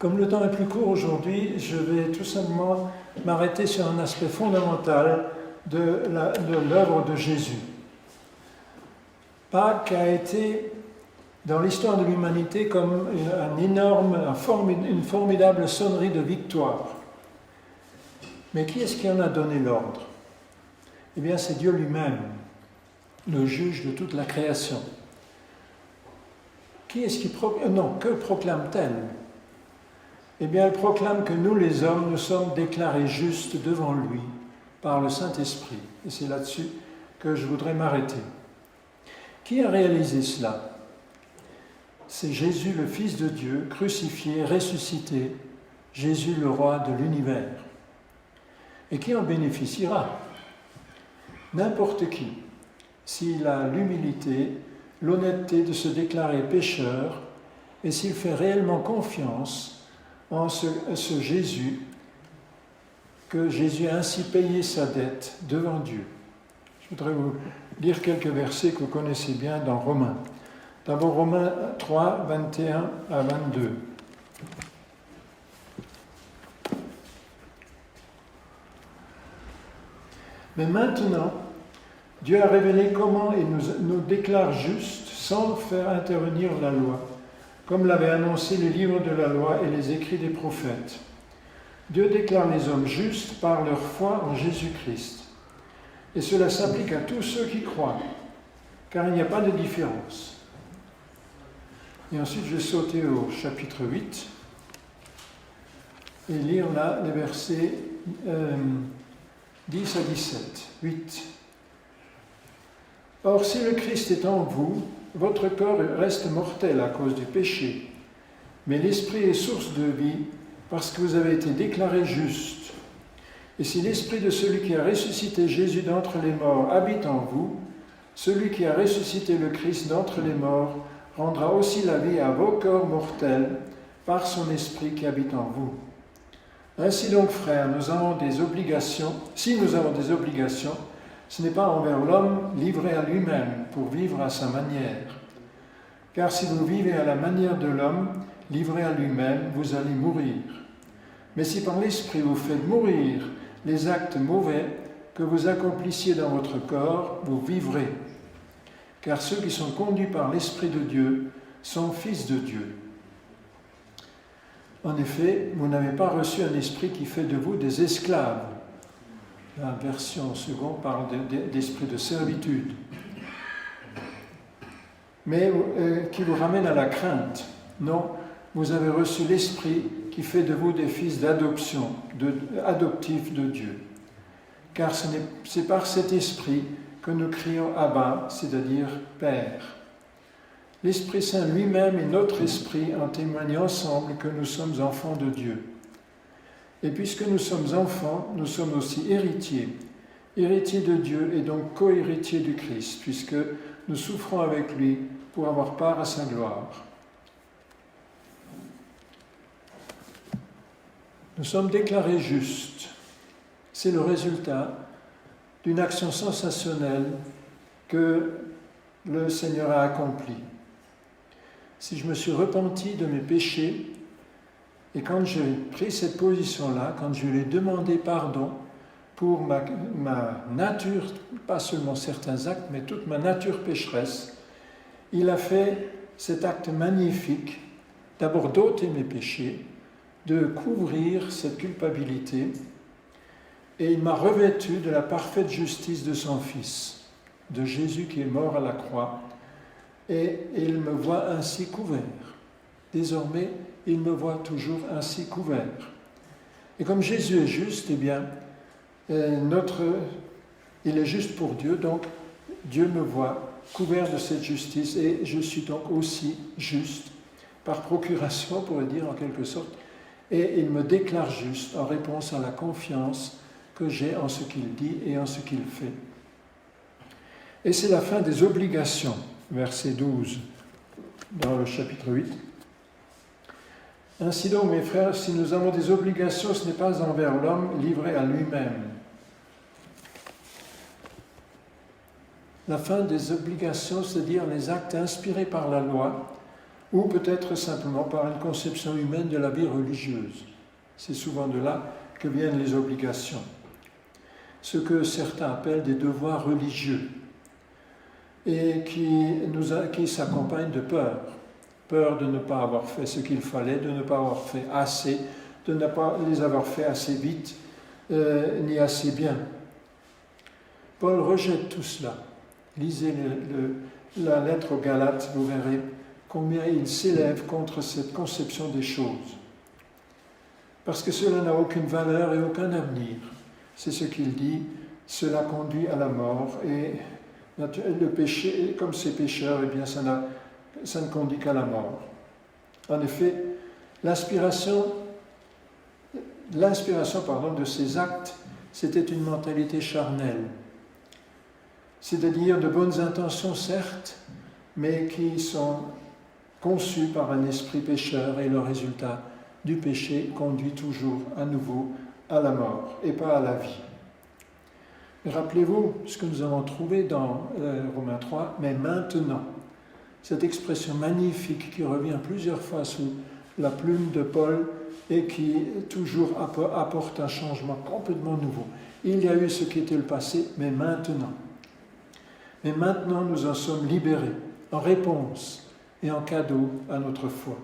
Comme le temps est plus court aujourd'hui, je vais tout simplement m'arrêter sur un aspect fondamental de l'œuvre de Jésus. Pâques a été, dans l'histoire de l'humanité, comme une formidable sonnerie de victoire. Mais qui est-ce qui en a donné l'ordre? Eh bien, c'est Dieu lui-même, le juge de toute la création. Que proclame-t-elle? Eh bien, elle proclame que nous, les hommes, nous sommes déclarés justes devant lui par le Saint-Esprit. Et c'est là-dessus que je voudrais m'arrêter. Qui a réalisé cela? C'est Jésus, le Fils de Dieu, crucifié, ressuscité, Jésus, le roi de l'univers. Et qui en bénéficiera? N'importe qui, s'il a l'humilité, l'honnêteté de se déclarer pécheur, et s'il fait réellement confiance en ce Jésus, que Jésus a ainsi payé sa dette devant Dieu. Je voudrais vous lire quelques versets que vous connaissez bien dans Romains. D'abord Romains 3, 21 à 22. Mais maintenant, Dieu a révélé comment il nous déclare justes sans faire intervenir la loi, comme l'avaient annoncé les livres de la loi et les écrits des prophètes. Dieu déclare les hommes justes par leur foi en Jésus-Christ. Et cela s'applique à tous ceux qui croient, car il n'y a pas de différence. Et ensuite, je vais sauter au chapitre 8 et lire là les versets 10 à 17. 8. Or, si le Christ est en vous, votre corps reste mortel à cause du péché, mais l'Esprit est source de vie parce que vous avez été déclarés justes. Et si l'Esprit de celui qui a ressuscité Jésus d'entre les morts habite en vous, celui qui a ressuscité le Christ d'entre les morts rendra aussi la vie à vos corps mortels par son Esprit qui habite en vous. Ainsi donc, frères, si nous avons des obligations, ce n'est pas envers l'homme livré à lui-même pour vivre à sa manière. Car si vous vivez à la manière de l'homme, livré à lui-même, vous allez mourir. Mais si par l'Esprit vous faites mourir les actes mauvais que vous accomplissiez dans votre corps, vous vivrez. Car ceux qui sont conduits par l'Esprit de Dieu sont fils de Dieu. En effet, vous n'avez pas reçu un esprit qui fait de vous des esclaves. La version seconde parle d'esprit de servitude, mais qui vous ramène à la crainte. Non, vous avez reçu l'esprit qui fait de vous des fils d'adoption, adoptifs de Dieu. Car c'est par cet esprit que nous crions Abba, c'est-à-dire Père. L'Esprit Saint lui-même est notre esprit en témoignant ensemble que nous sommes enfants de Dieu. Et puisque nous sommes enfants, nous sommes aussi héritiers. Héritiers de Dieu et donc co-héritiers du Christ, puisque nous souffrons avec lui pour avoir part à sa gloire. Nous sommes déclarés justes. C'est le résultat d'une action sensationnelle que le Seigneur a accomplie. Si je me suis repenti de mes péchés, et quand j'ai pris cette position-là, quand je lui ai demandé pardon pour ma nature, pas seulement certains actes, mais toute ma nature pécheresse, il a fait cet acte magnifique, d'abord d'ôter mes péchés, de couvrir cette culpabilité, et il m'a revêtu de la parfaite justice de son Fils, de Jésus qui est mort à la croix, et il me voit ainsi couvert. Désormais, il me voit toujours ainsi couvert. Et comme Jésus est juste, eh bien, il est juste pour Dieu, donc Dieu me voit couvert de cette justice, et je suis donc aussi juste, par procuration, on pourrait dire en quelque sorte, et il me déclare juste en réponse à la confiance que j'ai en ce qu'il dit et en ce qu'il fait. Et c'est la fin des obligations, verset 12, dans le chapitre 8. Ainsi donc, mes frères, si nous avons des obligations, ce n'est pas envers l'homme livré à lui-même. La fin des obligations, c'est-à-dire les actes inspirés par la loi, ou peut-être simplement par une conception humaine de la vie religieuse. C'est souvent de là que viennent les obligations. Ce que certains appellent des devoirs religieux et qui s'accompagnent de peur. Peur de ne pas avoir fait ce qu'il fallait, de ne pas avoir fait assez, de ne pas les avoir fait assez vite, ni assez bien. Paul rejette tout cela. Lisez la lettre aux Galates, vous verrez combien il s'élève contre cette conception des choses. Parce que cela n'a aucune valeur et aucun avenir. C'est ce qu'il dit, cela conduit à la mort. Et le péché, comme c'est pécheur, eh bien ça ne conduit qu'à la mort. En effet, l'inspiration de ces actes, c'était une mentalité charnelle. C'est-à-dire de bonnes intentions, certes, mais qui sont conçues par un esprit pécheur, et le résultat du péché conduit toujours à nouveau à la mort et pas à la vie. Rappelez-vous ce que nous avons trouvé dans Romains 3, mais maintenant. Cette expression magnifique qui revient plusieurs fois sous la plume de Paul et qui toujours apporte un changement complètement nouveau. Il y a eu ce qui était le passé, mais maintenant. Mais maintenant, nous en sommes libérés, en réponse et en cadeau à notre foi.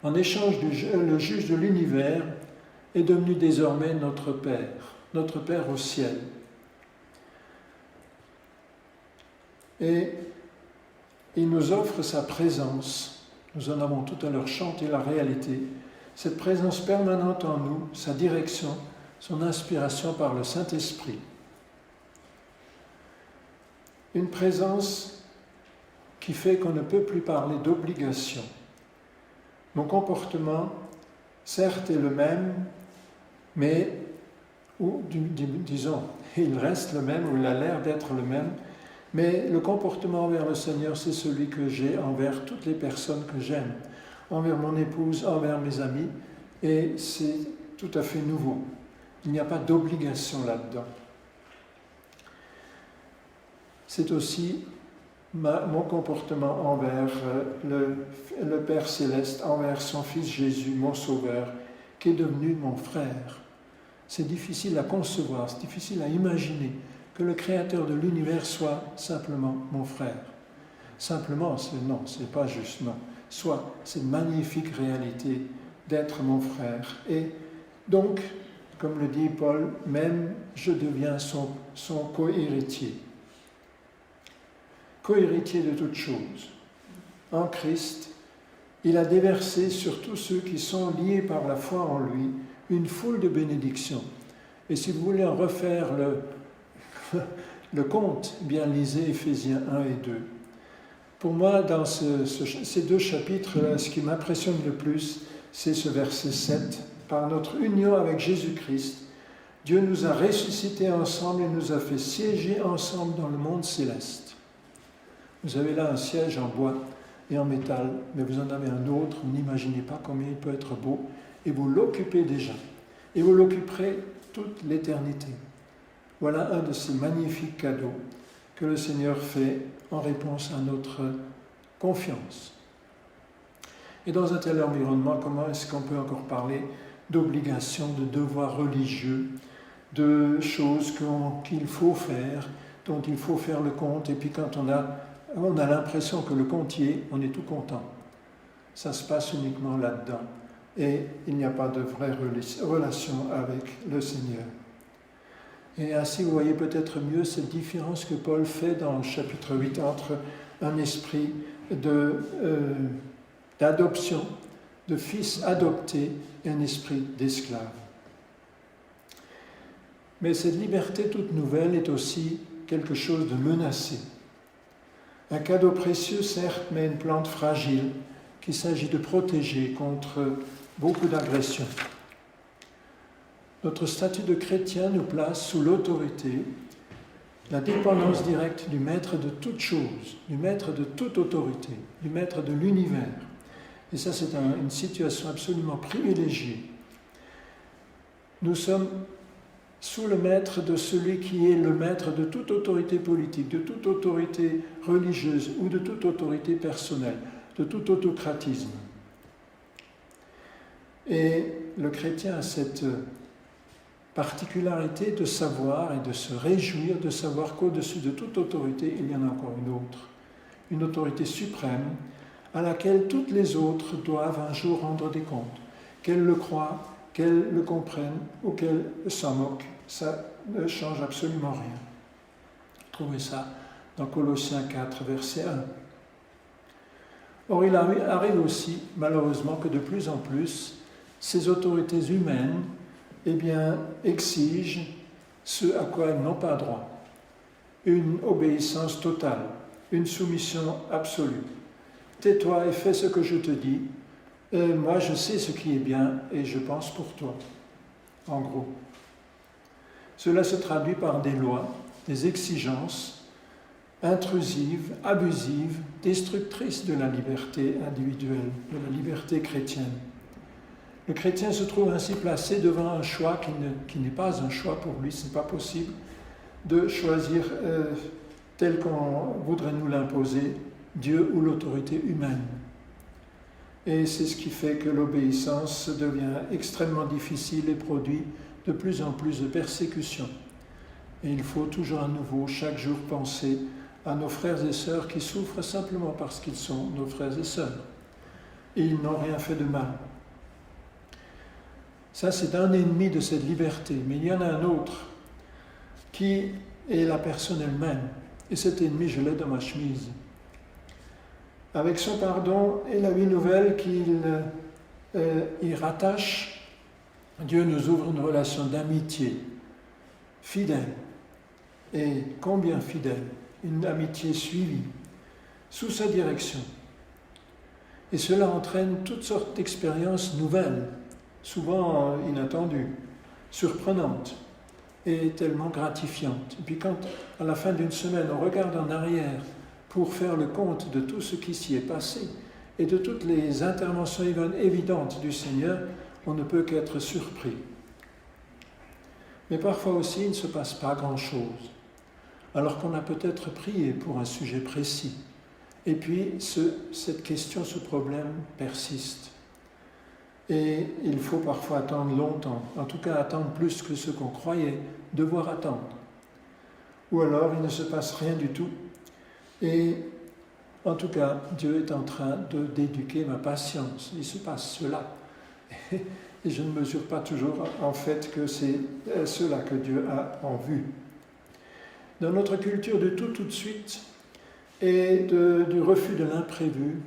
En échange, le juge de l'univers est devenu désormais notre Père au ciel. Et il nous offre sa présence. Nous en avons tout à l'heure chanté la réalité. Cette présence permanente en nous, sa direction, son inspiration par le Saint-Esprit. Une présence qui fait qu'on ne peut plus parler d'obligation. Mon comportement, certes, est le même, mais, disons, il reste le même, ou il a l'air d'être le même, mais le comportement envers le Seigneur, c'est celui que j'ai envers toutes les personnes que j'aime, envers mon épouse, envers mes amis, et c'est tout à fait nouveau. Il n'y a pas d'obligation là-dedans. C'est aussi mon comportement envers le Père Céleste, envers son Fils Jésus, mon Sauveur, qui est devenu mon frère. C'est difficile à concevoir, c'est difficile à imaginer que le Créateur de l'univers soit simplement mon frère. Simplement, c'est pas juste, non. Soit cette magnifique réalité d'être mon frère. Et donc, comme le dit Paul, même je deviens son co-héritier. Co-héritier de toutes choses. En Christ, il a déversé sur tous ceux qui sont liés par la foi en lui une foule de bénédictions. Et si vous voulez en refaire le compte, eh bien lisez Éphésiens 1 et 2. Pour moi, dans ces deux chapitres, ce qui m'impressionne le plus, c'est ce verset 7. Par notre union avec Jésus-Christ, Dieu nous a ressuscités ensemble et nous a fait siéger ensemble dans le monde céleste. Vous avez là un siège en bois et en métal, mais vous en avez un autre, vous n'imaginez pas combien il peut être beau, et vous l'occupez déjà, et vous l'occuperez toute l'éternité. Voilà un de ces magnifiques cadeaux que le Seigneur fait en réponse à notre confiance. Et dans un tel environnement, comment est-ce qu'on peut encore parler d'obligations, de devoirs religieux, de choses qu'il faut faire, dont il faut faire le compte, et puis quand on a l'impression que le compte y est, on est tout content. Ça se passe uniquement là-dedans. Et il n'y a pas de vraie relation avec le Seigneur. Et ainsi, vous voyez peut-être mieux cette différence que Paul fait dans le chapitre 8 entre un esprit d'adoption, de fils adopté, et un esprit d'esclave. Mais cette liberté toute nouvelle est aussi quelque chose de menacé. Un cadeau précieux, certes, mais une plante fragile qu'il s'agit de protéger contre beaucoup d'agressions. Notre statut de chrétien nous place sous l'autorité, la dépendance directe du maître de toutes choses, du maître de toute autorité, du maître de l'univers. Et ça, c'est une situation absolument privilégiée. Nous sommes sous le maître de celui qui est le maître de toute autorité politique, de toute autorité religieuse ou de toute autorité personnelle. de tout autocratisme. Et le chrétien a cette particularité de savoir et de se réjouir de savoir qu'au-dessus de toute autorité, il y en a encore une autorité suprême à laquelle toutes les autres doivent un jour rendre des comptes. Qu'elles le croient, qu'elles le comprennent ou qu'elles s'en moquent, ça ne change absolument rien. Trouvez ça dans Colossiens 4, verset 1. Or, il arrive aussi, malheureusement, que de plus en plus, ces autorités humaines exigent ce à quoi elles n'ont pas droit. Une obéissance totale, une soumission absolue. Tais-toi et fais ce que je te dis. Moi, je sais ce qui est bien et je pense pour toi. En gros. Cela se traduit par des lois, des exigences intrusives, abusives, destructrices de la liberté individuelle, de la liberté chrétienne. Le chrétien se trouve ainsi placé devant un choix qui n'est pas un choix pour lui, ce n'est pas possible de choisir tel qu'on voudrait nous l'imposer, Dieu ou l'autorité humaine. Et c'est ce qui fait que l'obéissance devient extrêmement difficile et produit de plus en plus de persécutions. Et il faut toujours à nouveau, chaque jour, penser à nos frères et sœurs qui souffrent simplement parce qu'ils sont nos frères et sœurs. Et ils n'ont rien fait de mal. Ça, c'est un ennemi de cette liberté. Mais il y en a un autre qui est la personne elle-même. Et cet ennemi, je l'ai dans ma chemise. Avec son pardon et la vie nouvelle qu'il y rattache, Dieu nous ouvre une relation d'amitié fidèle. Et combien fidèle, une amitié suivie, sous sa direction. Et cela entraîne toutes sortes d'expériences nouvelles, souvent inattendues, surprenantes et tellement gratifiantes. Et puis quand, à la fin d'une semaine, on regarde en arrière pour faire le compte de tout ce qui s'y est passé et de toutes les interventions évidentes du Seigneur, on ne peut qu'être surpris. Mais parfois aussi, il ne se passe pas grand-chose, alors qu'on a peut-être prié pour un sujet précis. Et puis, cette question, ce problème persiste. Et il faut parfois attendre longtemps, en tout cas attendre plus que ce qu'on croyait devoir attendre. Ou alors, il ne se passe rien du tout. Et en tout cas, Dieu est en train d'éduquer ma patience. Il se passe cela. Et je ne mesure pas toujours en fait que c'est cela que Dieu a en vue. Dans notre culture du tout de suite et du refus de l'imprévu,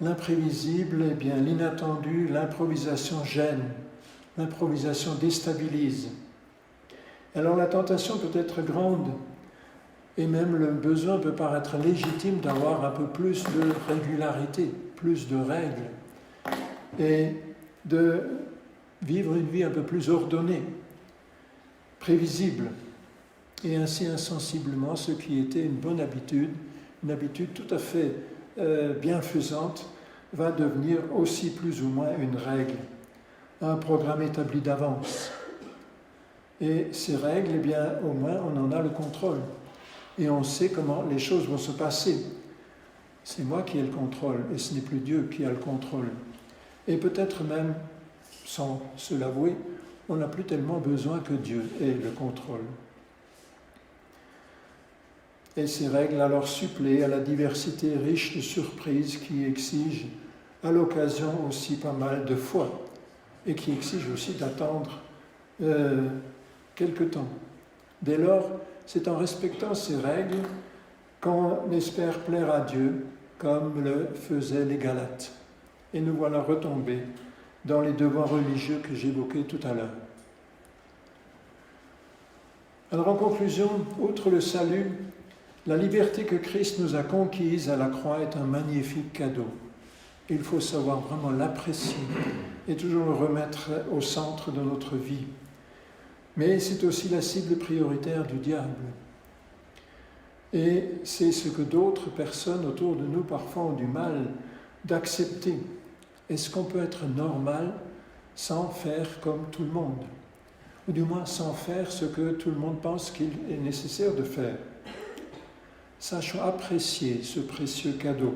l'imprévisible, l'inattendu, l'improvisation gêne, l'improvisation déstabilise. Alors la tentation peut être grande et même le besoin peut paraître légitime d'avoir un peu plus de régularité, plus de règles et de vivre une vie un peu plus ordonnée, prévisible, et ainsi insensiblement ce qui était une bonne habitude, une habitude tout à fait bienfaisante, va devenir aussi plus ou moins une règle, un programme établi d'avance. Et ces règles, au moins on en a le contrôle, et on sait comment les choses vont se passer. C'est moi qui ai le contrôle, et ce n'est plus Dieu qui a le contrôle. Et peut-être même, sans se l'avouer, on n'a plus tellement besoin que Dieu ait le contrôle. Et ces règles alors suppléent à la diversité riche de surprises qui exigent à l'occasion aussi pas mal de foi et qui exigent aussi d'attendre quelque temps. Dès lors, c'est en respectant ces règles qu'on espère plaire à Dieu comme le faisaient les Galates. Et nous voilà retombés dans les devoirs religieux que j'évoquais tout à l'heure. Alors en conclusion, outre le salut, la liberté que Christ nous a conquise à la croix est un magnifique cadeau. Il faut savoir vraiment l'apprécier et toujours le remettre au centre de notre vie. Mais c'est aussi la cible prioritaire du diable. Et c'est ce que d'autres personnes autour de nous parfois ont du mal d'accepter. Est-ce qu'on peut être normal sans faire comme tout le monde? Ou du moins sans faire ce que tout le monde pense qu'il est nécessaire de faire? Sachons apprécier ce précieux cadeau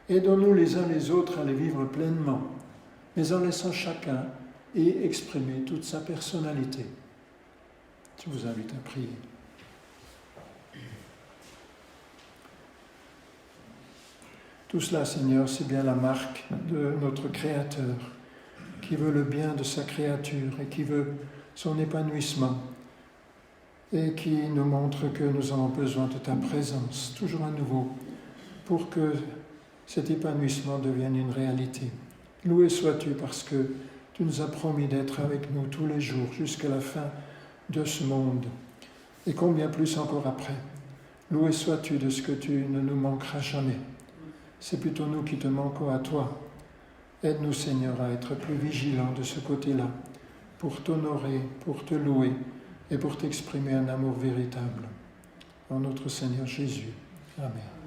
Aidons-nous les uns les autres à les vivre pleinement, mais en laissant chacun y exprimer toute sa personnalité. Je vous invite à prier. Tout cela, Seigneur, c'est bien la marque de notre Créateur, qui veut le bien de sa créature et qui veut son épanouissement, et qui nous montre que nous avons besoin de ta présence, toujours à nouveau, pour que cet épanouissement devienne une réalité. Loué sois-tu parce que tu nous as promis d'être avec nous tous les jours jusqu'à la fin de ce monde, et combien plus encore après. Loué sois-tu de ce que tu ne nous manqueras jamais. C'est plutôt nous qui te manquons à toi. Aide-nous, Seigneur, à être plus vigilants de ce côté-là, pour t'honorer, pour te louer et pour t'exprimer un amour véritable. En notre Seigneur Jésus. Amen.